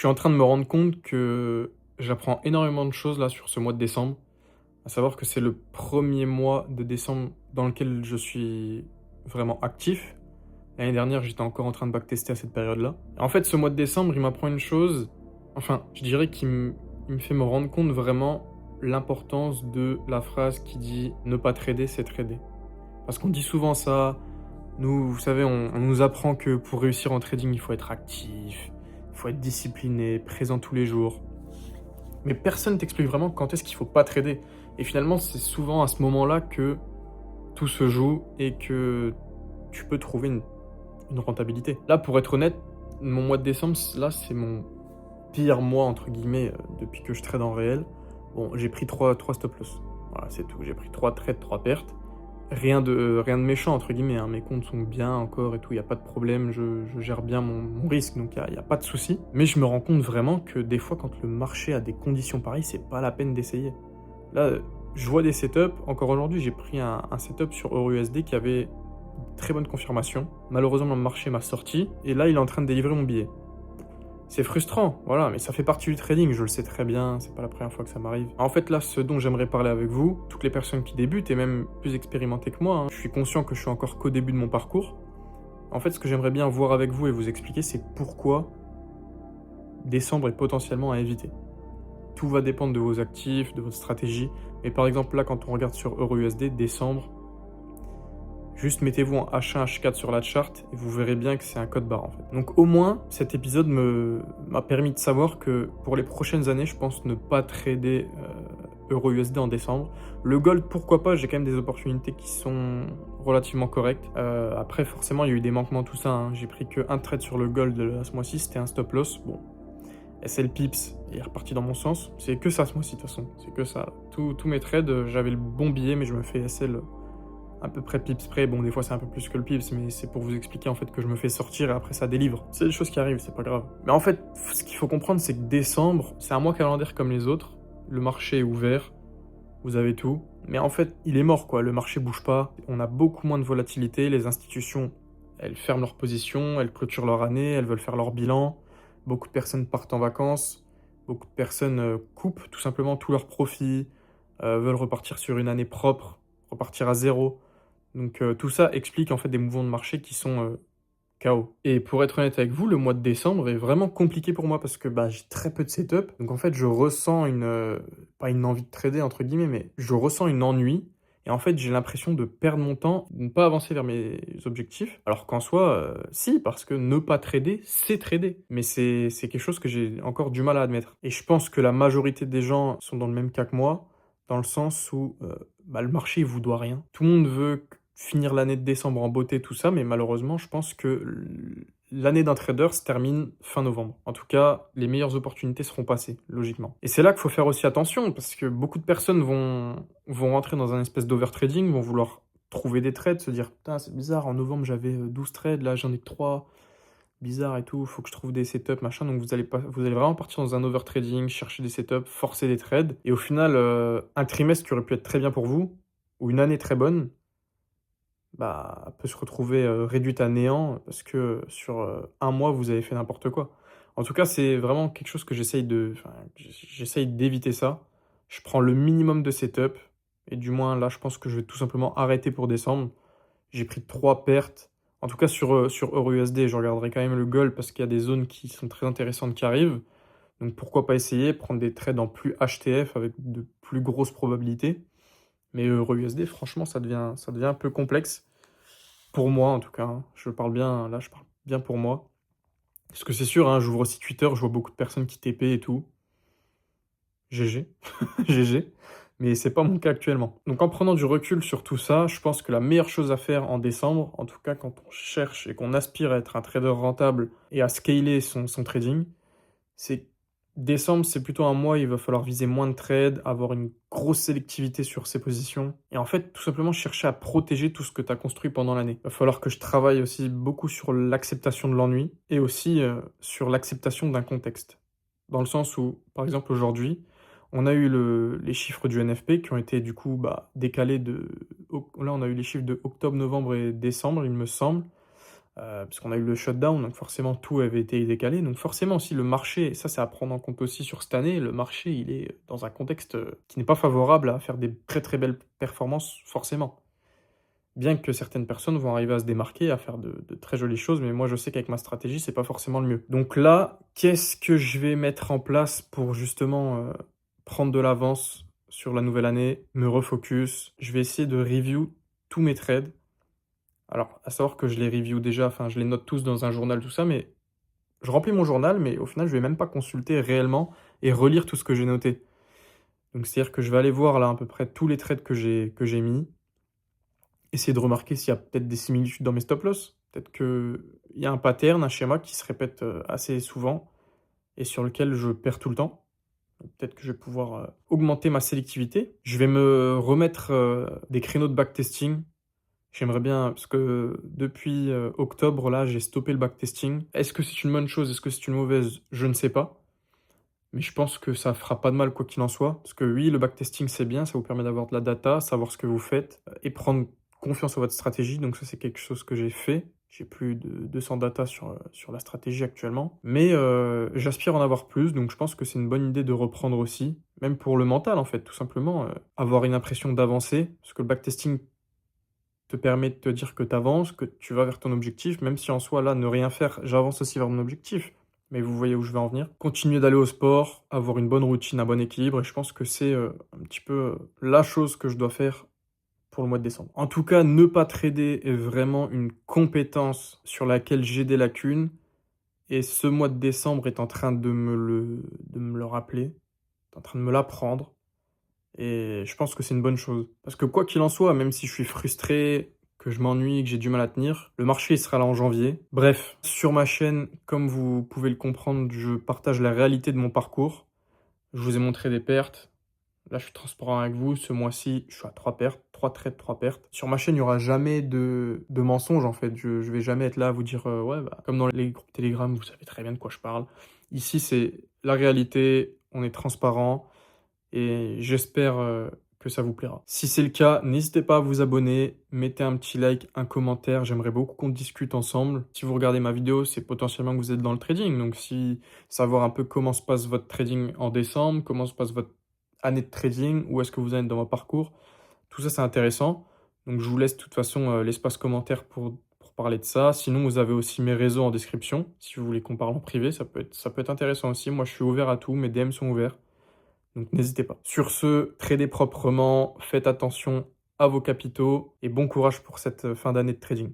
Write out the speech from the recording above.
suis en train de me rendre compte que j'apprends énormément de choses là sur ce mois de décembre. À savoir que c'est le premier mois de décembre dans lequel je suis vraiment actif. L'année dernière, j'étais encore en train de backtester à cette période-là. En fait, ce mois de décembre, il m'apprend une chose, enfin, je dirais qu'il me fait me rendre compte vraiment l'importance de la phrase qui dit ne pas trader, c'est trader. Parce qu'on dit souvent ça, nous, vous savez, on nous apprend que pour réussir en trading, il faut être actif, il faut être discipliné, présent tous les jours. Mais personne t'explique vraiment quand est-ce qu'il faut pas trader. Et finalement, c'est souvent à ce moment-là que tout se joue et que tu peux trouver une rentabilité. Là, pour être honnête, mon mois de décembre, là, c'est mon pire mois, entre guillemets, depuis que je trade en réel. Bon, j'ai pris trois stop loss. Voilà, c'est tout. J'ai pris 3 trades, 3 pertes. Rien de méchant, entre guillemets, hein. Mes comptes sont bien encore et tout, il n'y a pas de problème, je gère bien mon risque, donc il y a pas de souci. Mais je me rends compte vraiment que des fois, quand le marché a des conditions pareilles, c'est pas la peine d'essayer. Là, je vois des setups. Encore aujourd'hui, j'ai pris un setup sur EURUSD qui avait une très bonne confirmation. Malheureusement, le marché m'a sorti, et là, il est en train de délivrer mon billet. C'est frustrant, voilà, mais ça fait partie du trading, je le sais très bien, c'est pas la première fois que ça m'arrive. En fait, là, ce dont j'aimerais parler avec vous, toutes les personnes qui débutent, et même plus expérimentées que moi, hein, je suis conscient que je suis encore qu'au début de mon parcours. En fait, ce que j'aimerais bien voir avec vous et vous expliquer, c'est pourquoi décembre est potentiellement à éviter. Tout va dépendre de vos actifs, de votre stratégie, mais par exemple, là, quand on regarde sur EURUSD, décembre, juste mettez-vous en H1, H4 sur la charte et vous verrez bien que c'est un code barre en fait. Donc au moins, cet épisode m'a permis de savoir que pour les prochaines années, je pense ne pas trader Euro-USD en décembre. Le gold, pourquoi pas, j'ai quand même des opportunités qui sont relativement correctes. Après, forcément, il y a eu des manquements, tout ça, hein. J'ai pris qu'un trade sur le gold ce mois-ci, c'était un stop loss. Bon, SL Pips est reparti dans mon sens. C'est que ça ce mois-ci, de toute façon. C'est que ça. Tous mes trades, j'avais le bon billet, mais je me fais SL à peu près pips près. Bon, des fois c'est un peu plus que le pips, mais c'est pour vous expliquer en fait que je me fais sortir et après ça délivre. C'est des choses qui arrivent, c'est pas grave. Mais en fait, ce qu'il faut comprendre, c'est que décembre, c'est un mois calendaire comme les autres. Le marché est ouvert, vous avez tout. Mais en fait, il est mort quoi. Le marché bouge pas. On a beaucoup moins de volatilité. Les institutions, elles ferment leurs positions, elles clôturent leur année, elles veulent faire leur bilan. Beaucoup de personnes partent en vacances. Beaucoup de personnes coupent tout simplement tous leurs profits, veulent repartir sur une année propre, repartir à zéro. Donc tout ça explique en fait des mouvements de marché qui sont KO. Et pour être honnête avec vous, le mois de décembre est vraiment compliqué pour moi parce que bah, j'ai très peu de setup. Donc en fait, je ressens pas une envie de trader entre guillemets, mais je ressens une ennui. Et en fait, j'ai l'impression de perdre mon temps, de ne pas avancer vers mes objectifs. Alors qu'en soi, si, parce que ne pas trader, c'est trader. Mais c'est quelque chose que j'ai encore du mal à admettre. Et je pense que la majorité des gens sont dans le même cas que moi, dans le sens où bah, le marché, il vous doit rien. Tout le monde veut finir l'année de décembre en beauté, tout ça, mais malheureusement, je pense que l'année d'un trader se termine fin novembre. En tout cas, les meilleures opportunités seront passées, logiquement. Et c'est là qu'il faut faire aussi attention, parce que beaucoup de personnes vont rentrer dans un espèce d'overtrading, vont vouloir trouver des trades, se dire, putain, c'est bizarre, en novembre j'avais 12 trades, là j'en ai que 3, bizarre et tout, faut que je trouve des setups, machin. Donc vous allez vraiment partir dans un overtrading, chercher des setups, forcer des trades. Et au final, un trimestre qui aurait pu être très bien pour vous, ou une année très bonne, bah, peut se retrouver réduite à néant parce que sur un mois, vous avez fait n'importe quoi. En tout cas, c'est vraiment quelque chose que j'essaye d'éviter ça. Je prends le minimum de setup et du moins là, je pense que je vais tout simplement arrêter pour décembre. J'ai pris 3 pertes. En tout cas, sur EURUSD, je regarderai quand même le gold parce qu'il y a des zones qui sont très intéressantes qui arrivent. Donc pourquoi pas essayer, prendre des trades en plus HTF avec de plus grosses probabilités. Mais EURUSD, franchement, ça devient un peu complexe. Pour moi, en tout cas, hein. Je parle bien pour moi. Parce que c'est sûr, hein, j'ouvre aussi Twitter, je vois beaucoup de personnes qui TP et tout. GG. GG. Mais c'est pas mon cas actuellement. Donc en prenant du recul sur tout ça, je pense que la meilleure chose à faire en décembre, en tout cas quand on cherche et qu'on aspire à être un trader rentable et à scaler son trading, c'est décembre, c'est plutôt un mois où il va falloir viser moins de trades, avoir une grosse sélectivité sur ses positions et en fait, tout simplement chercher à protéger tout ce que tu as construit pendant l'année. Il va falloir que je travaille aussi beaucoup sur l'acceptation de l'ennui et aussi sur l'acceptation d'un contexte. Dans le sens où, par exemple, aujourd'hui, on a eu les chiffres du NFP qui ont été du coup bah, décalés de... Là, on a eu les chiffres de octobre, novembre et décembre, il me semble. parce qu'on a eu le shutdown, donc forcément tout avait été décalé. Donc forcément aussi le marché, et ça c'est à prendre en compte aussi sur cette année, le marché il est dans un contexte, qui n'est pas favorable à faire des très, très belles performances forcément. Bien que certaines personnes vont arriver à se démarquer, à faire de très jolies choses, mais moi je sais qu'avec ma stratégie, c'est pas forcément le mieux. Donc là, qu'est-ce que je vais mettre en place pour justement, prendre de l'avance sur la nouvelle année, me refocus? Je vais essayer de review tous mes trades. Alors, à savoir que je les review déjà, enfin je les note tous dans un journal, tout ça, mais je remplis mon journal, mais au final, je vais même pas consulter réellement et relire tout ce que j'ai noté. Donc c'est-à-dire que je vais aller voir là à peu près tous les trades que j'ai mis. Essayer de remarquer s'il y a peut-être des similitudes dans mes stop loss. Peut-être qu'il y a un pattern, un schéma qui se répète, assez souvent et sur lequel je perds tout le temps. Donc peut-être que je vais pouvoir, augmenter ma sélectivité. Je vais me remettre, des créneaux de backtesting. J'aimerais bien parce que depuis, octobre là, j'ai stoppé le backtesting. Est-ce que c'est une bonne chose? Est-ce que c'est une mauvaise? Je ne sais pas. Mais je pense que ça fera pas de mal quoi qu'il en soit. Parce que oui, le backtesting, c'est bien, ça vous permet d'avoir de la data, savoir ce que vous faites, et prendre confiance en votre stratégie. Donc ça, c'est quelque chose que j'ai fait. J'ai plus de 200 data sur la stratégie actuellement. Mais j'aspire en avoir plus, donc je pense que c'est une bonne idée de reprendre aussi. Même pour le mental, en fait, tout simplement. Avoir une impression d'avancer. Parce que le backtesting te permet de te dire que tu avances, que tu vas vers ton objectif, même si en soi, là, ne rien faire, j'avance aussi vers mon objectif. Mais vous voyez où je veux en venir. Continuer d'aller au sport, avoir une bonne routine, un bon équilibre, et je pense que c'est un petit peu la chose que je dois faire pour le mois de décembre. En tout cas, ne pas trader est vraiment une compétence sur laquelle j'ai des lacunes, et ce mois de décembre est en train de me le rappeler, est en train de me l'apprendre. Et je pense que c'est une bonne chose. Parce que quoi qu'il en soit, même si je suis frustré, que je m'ennuie, que j'ai du mal à tenir, le marché il sera là en janvier. Bref, sur ma chaîne, comme vous pouvez le comprendre, je partage la réalité de mon parcours. Je vous ai montré des pertes. Là, je suis transparent avec vous. Ce mois-ci, je suis à 3 pertes, 3 trades, 3 pertes. Sur ma chaîne, il n'y aura jamais de mensonges en fait. Je vais jamais être là à vous dire, ouais, bah, comme dans les groupes Telegram, vous savez très bien de quoi je parle. Ici, c'est la réalité, on est transparent et j'espère, que ça vous plaira. Si c'est le cas, n'hésitez pas à vous abonner, mettez un petit like, un commentaire, j'aimerais beaucoup qu'on discute ensemble. Si vous regardez ma vidéo, c'est potentiellement que vous êtes dans le trading, donc si savoir un peu comment se passe votre trading en décembre, comment se passe votre année de trading, où est-ce que vous en êtes dans votre parcours, tout ça c'est intéressant. Donc je vous laisse de toute façon, l'espace commentaire pour parler de ça. Sinon, vous avez aussi mes réseaux en description, si vous voulez qu'on parle en privé, ça peut être intéressant aussi. Moi, je suis ouvert à tout, mes DM sont ouverts. Donc n'hésitez pas. Sur ce, tradez proprement, faites attention à vos capitaux et bon courage pour cette fin d'année de trading.